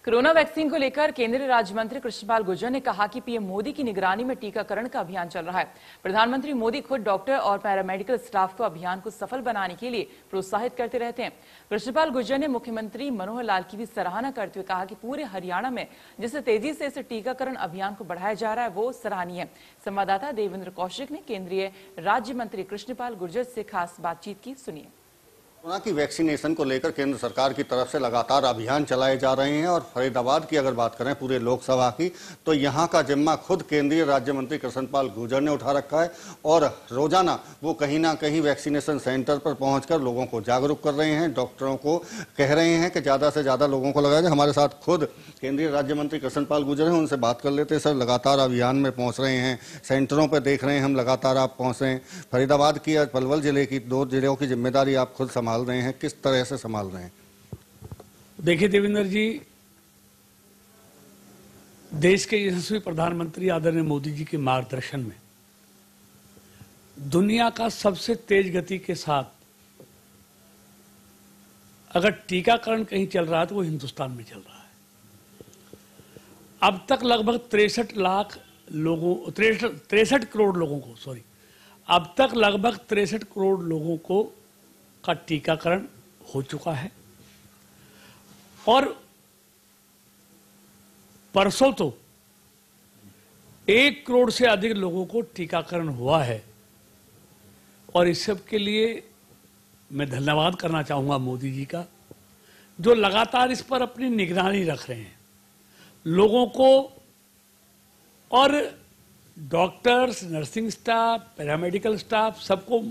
Corona vaccine को लेकर केंद्रीय राज्य मंत्री कृष्णपाल गुर्जर ने कहा कि पीएम मोदी की निगरानी में टीकाकरण का अभियान चल रहा है। प्रधानमंत्री मोदी खुद डॉक्टर और पैरामेडिकल स्टाफ को अभियान को सफल बनाने के लिए प्रोत्साहित करते रहते हैं। कृष्णपाल गुर्जर ने मुख्यमंत्री मनोहर लाल की भी सराहना करते हुए कहा कि पूरे हरियाणा में जिस तेजी से इस टीकाकरण अभियान को बढ़ाया जा रहा है वो सराहनीय है। संवाददाता देवेंद्र कौशिक ने केंद्रीय राज्य मंत्री कृष्णपाल गुर्जर से खास बातचीत की, सुनिए। कोरोना की वैक्सीनेशन को लेकर केंद्र सरकार की तरफ से लगातार अभियान चलाए जा रहे हैं और फरीदाबाद की अगर बात करें पूरे लोकसभा की तो यहां का जिम्मा खुद केंद्रीय राज्य मंत्री कृष्णपाल गुर्जर ने उठा रखा है और रोजाना वो कहीं ना कहीं वैक्सीनेशन सेंटर पर पहुंचकर लोगों को जागरूक कर रहे हैं। डॉक्टरों को कह रहे हैं कि ज्यादा से ज्यादा लोगों को लगाया जाए। हमारे साथ खुद केंद्रीय राज्य मंत्री कृष्णपाल गुर्जर हैं, उनसे बात कर लेते हैं। सर, लगातार अभियान में पहुंच रहे हैं, सेंटरों पर देख रहे हैं हम, लगातार आप पहुंच रहे हैं। फरीदाबाद की पलवल जिले की 2 जिलों की जिम्मेदारी आप खुद संभाल रहे हैं, किस तरह से संभाल रहे हैं? देखिए देवेंद्र जी, देश के यशस्वी प्रधानमंत्री आदरणीय मोदी जी के मार्गदर्शन में दुनिया का सबसे तेज गति के साथ अगर टीकाकरण कहीं चल रहा है तो वो हिंदुस्तान में चल रहा है। अब तक लगभग 63 करोड़ लोगों को अब तक लगभग 63 करोड़ लोगों को का टीकाकरण हो चुका है और परसों तो 1 करोड़ से अधिक लोगों को टीकाकरण हुआ है। और इस सब के लिए मैं धन्यवाद करना चाहूंगा मोदी जी का, जो लगातार इस पर अपनी निगरानी रख रहे हैं, लोगों को और doctors, nursing staff, paramedical staff सबको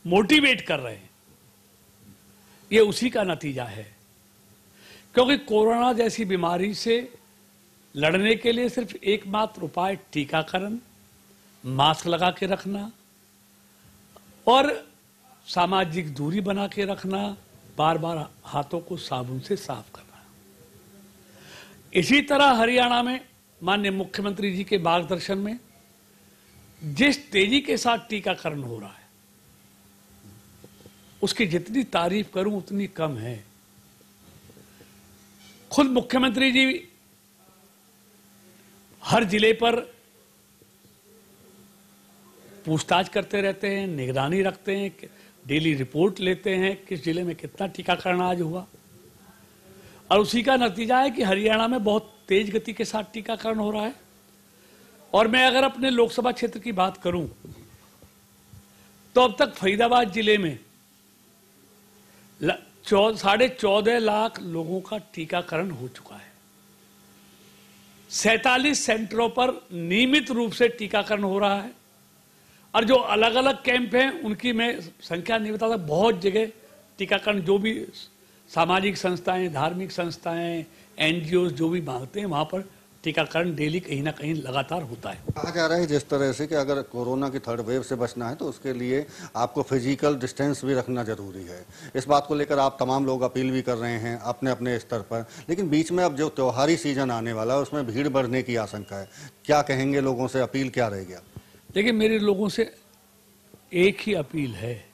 मोटिवेट कर रहे हैं। ये उसी का नतीजा है, क्योंकि कोरोना जैसी बीमारी से लड़ने के लिए सिर्फ एकमात्र उपाय टीकाकरण, मास्क लगा के रखना और सामाजिक दूरी बना के रखना, बार बार हाथों को साबुन से साफ करना। इसी तरह हरियाणा में माननीय मुख्यमंत्री जी के मार्गदर्शन में जिस तेजी के साथ टीकाकरण हो रहा है, उसकी जितनी तारीफ करूं उतनी कम है। खुद मुख्यमंत्री जी हर जिले पर पूछताछ करते रहते हैं, निगरानी रखते हैं, डेली रिपोर्ट लेते हैं किस जिले में कितना टीकाकरण आज हुआ, और उसी का नतीजा है कि हरियाणा में बहुत तेज गति के साथ टीकाकरण हो रहा है। और मैं अगर अपने लोकसभा क्षेत्र की बात करूं तो अब तक फरीदाबाद जिले में 14.5 लाख लोगों का टीकाकरण हो चुका है। 47 सेंटरों पर नियमित रूप से टीकाकरण हो रहा है और जो अलग अलग कैंप हैं उनकी मैं संख्या नहीं बता सकता। बहुत जगह टीकाकरण, जो भी सामाजिक संस्थाएं, धार्मिक संस्थाएं, एनजीओ जो भी मांगते हैं वहां पर टीकाकरण डेली कहीं ना कहीं लगातार होता है। कहा जा रहा है जिस तरह से कि अगर कोरोना की 3rd वेव से बचना है तो उसके लिए आपको फिजिकल डिस्टेंस भी रखना जरूरी है। इस बात को लेकर आप तमाम लोग अपील भी कर रहे हैं अपने अपने स्तर पर, लेकिन बीच में अब जो त्योहारी सीजन आने वाला है उसमें भीड़ बढ़ने की आशंका है। क्या कहेंगे लोगों से, अपील क्या रहेगी? देखिए, मेरे लोगों से एक ही अपील है।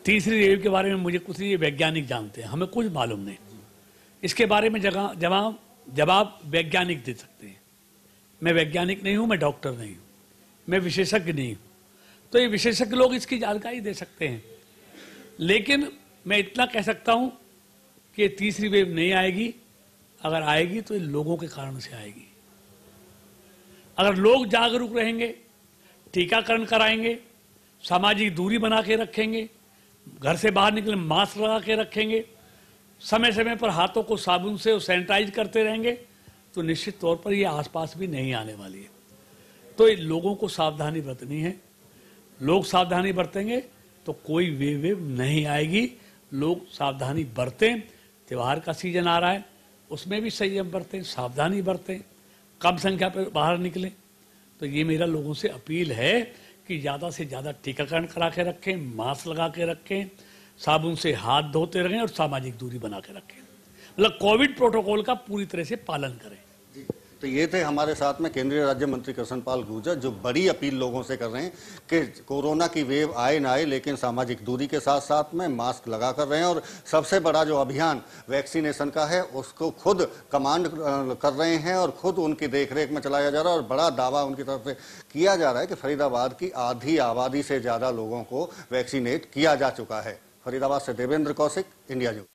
तीसरी वेव के बारे में मुझे कुछ नहीं, वैज्ञानिक जानते हैं, हमें कुछ मालूम नहीं। इसके बारे में जवाब वैज्ञानिक दे सकते हैं। मैं वैज्ञानिक नहीं हूं, मैं डॉक्टर नहीं हूं, मैं विशेषज्ञ नहीं हूं, तो ये विशेषज्ञ लोग इसकी जानकारी दे सकते हैं। लेकिन मैं इतना कह सकता हूं कि तीसरी वेव नहीं आएगी। अगर आएगी तो ये लोगों के कारण से आएगी। अगर लोग जागरूक रहेंगे, टीकाकरण कराएंगे, सामाजिक दूरी बना के रखेंगे, घर से बाहर निकले मास्क लगा के रखेंगे, समय समय पर हाथों को साबुन से सैनिटाइज करते रहेंगे, तो निश्चित तौर पर ये आसपास भी नहीं आने वाली है। तो लोगों को सावधानी बरतनी है। लोग सावधानी बरतेंगे तो कोई वेव नहीं आएगी। लोग सावधानी बरतें। त्योहार का सीजन आ रहा है, उसमें भी संयम बरतें, सावधानी बरतें, कम संख्या पर बाहर निकलें। तो ये मेरा लोगों से अपील है कि ज़्यादा से ज़्यादा टीकाकरण करा के रखें, मास्क लगा के रखें, साबुन से हाथ धोते रहें और सामाजिक दूरी बना के रखें। मतलब कोविड प्रोटोकॉल का पूरी तरह से पालन करें। तो ये थे हमारे साथ में केंद्रीय राज्य मंत्री कृष्णपाल गुर्जर, जो बड़ी अपील लोगों से कर रहे हैं कि कोरोना की वेव आए ना आए, लेकिन सामाजिक दूरी के साथ साथ में मास्क लगा कर रहे हैं। और सबसे बड़ा जो अभियान वैक्सीनेशन का है उसको खुद कमांड कर रहे हैं और खुद उनकी देखरेख में चलाया जा रहा है। और बड़ा दावा उनकी तरफ से किया जा रहा है कि फरीदाबाद की आधी आबादी से ज्यादा लोगों को वैक्सीनेट किया जा चुका है। फरीदाबाद से देवेंद्र कौशिक, इंडिया न्यूज।